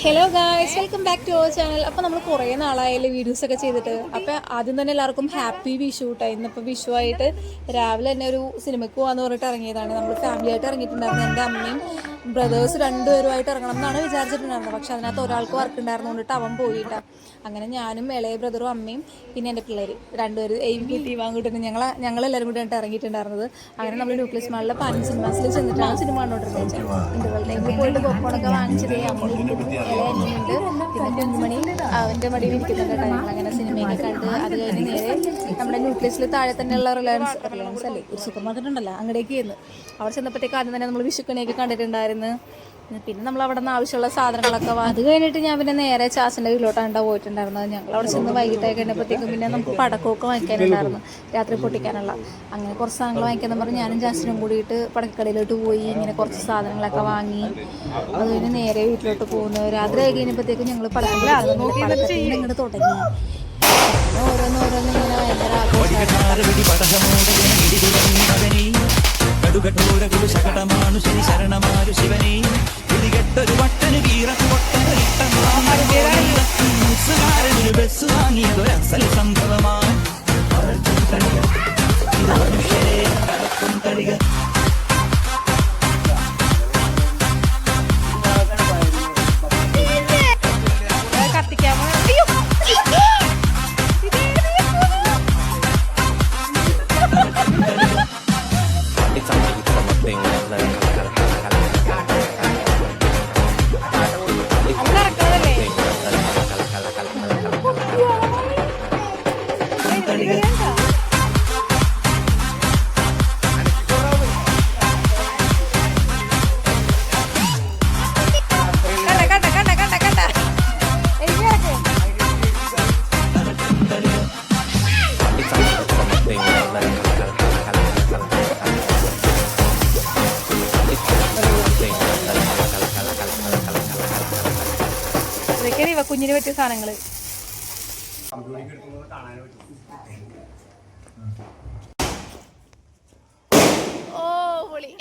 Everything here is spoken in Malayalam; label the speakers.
Speaker 1: Hello guys, welcome back to our channel. അപ്പോൾ നമ്മൾ കുറേ നാളായാലും വീഡിയോസൊക്കെ ചെയ്തിട്ട്. അപ്പോൾ ആദ്യം തന്നെ എല്ലാവർക്കും ഹാപ്പി വിഷു കേട്ടോ. ഇന്നിപ്പോൾ വിഷു ആയിട്ട് രാവിലെ തന്നെ ഒരു സിനിമയ്ക്ക് പോകാമെന്ന് പറഞ്ഞിട്ട് ഇറങ്ങിയതാണ്. നമ്മൾ ഫാമിലി ആയിട്ട് ഇറങ്ങിയിട്ടുണ്ടായിരുന്നു. എൻ്റെ അമ്മയും ബ്രദേഴ്സ് രണ്ടുപേരുമായിട്ട് ഇറങ്ങണം എന്നാണ് വിചാരിച്ചിട്ടുണ്ടായിരുന്നത്. പക്ഷെ അതിനകത്ത് ഒരാൾക്ക് വർക്ക് ഉണ്ടായിരുന്നുകൊണ്ടിട്ട് അവൻ പോയിട്ടാണ്. അങ്ങനെ ഞാനും ഇളയ ബ്രദറും അമ്മയും പിന്നെ എൻ്റെ പിള്ളേർ രണ്ടുപേരും എയും കുട്ടി വാങ്ങിയിട്ട് ഞങ്ങളെല്ലാവരും കൂടി ആയിട്ട് ഇറങ്ങിയിട്ടുണ്ടായിരുന്നത്. അങ്ങനെ നമ്മൾ ന്യൂക്ലിയസ് മാളിലെ പാൻ സിനിമാസിൽ ചെന്നിട്ടാണ് സിനിമ കണ്ടുകൊണ്ടിരുന്നത്. ഇൻ്റർവെൽ ടൈമിൽ പോയിട്ട് പോപ്കോണൊക്കെ വാങ്ങിച്ചത് അമ്മ ഇളയുണ്ട്. പിന്നെ കുഞ്ഞുമണി അവൻ്റെ മടിയിൽ ഇരിക്കുന്നുണ്ട് കേട്ടോ. ഞങ്ങളങ്ങനെ സിനിമയൊക്കെ കണ്ട് അത് കഴിഞ്ഞ് നേരെ നമ്മുടെ ന്യൂക്ലിയസിൽ താഴെ തന്നെയുള്ള റിലയൻസ് അല്ലേ, ഒരു സൂപ്പർ മാർക്കറ്റ് ഉണ്ടല്ലോ, അങ്ങടേക്ക് ചെയ്യുന്നു. അവിടെ ചെന്നപ്പോഴത്തേക്ക് ആദ്യം തന്നെ നമ്മൾ വിഷുക്കണിയൊക്കെ കണ്ടിട്ടുണ്ടായിരുന്നു. പിന്നെ നമ്മൾ അവിടെ നിന്ന് ആവശ്യമുള്ള സാധനങ്ങളൊക്കെ അത് കഴിഞ്ഞിട്ട് ഞാൻ പിന്നെ നേരെ ചാച്ചൻ്റെ വീട്ടിലോട്ടാണ് പോയിട്ടുണ്ടായിരുന്നത്. ഞങ്ങൾ അവിടെ ചെന്ന് വൈകിട്ടൊക്കെ കഴിഞ്ഞപ്പോഴത്തേക്കും പിന്നെ നമുക്ക് പടക്കമൊക്കെ വാങ്ങിക്കാനുണ്ടായിരുന്നു, രാത്രി പൊട്ടിക്കാനുള്ള. അങ്ങനെ കുറച്ച് സാധനങ്ങൾ വാങ്ങിക്കാന്ന് പറഞ്ഞ് ഞാനും ചാച്ചനും കൂടിയിട്ട് പടക്കക്കടയിലോട്ട് പോയി. ഇങ്ങനെ കുറച്ച് സാധനങ്ങളൊക്കെ വാങ്ങി അത് കഴിഞ്ഞ് നേരെ വീട്ടിലോട്ട് പോകുന്നു. രാത്രി ആയി കഴിഞ്ഞപ്പോഴത്തേക്കും ഞങ്ങൾ പടക്കത്തിൽ ഇങ്ങോട്ട് തുടങ്ങി. ഓരോന്നോരോന്ന് ഇങ്ങനെ ഭയങ്കര
Speaker 2: കടുകട്ടോരകുലു ശകടമാണു ശനി ശരണമാരു ശിവനേ ഇടികെട്ടൊരു വട്ടന് വീറക്കുവട്ടന് ബസ് വാങ്ങിയതൊരസല സംഭവമാണ് മനുഷ്യരെ കടക്കും തളിക
Speaker 1: കുഞ്ഞിന് പറ്റിയ സാധനങ്ങള്. ഓ പൊളി.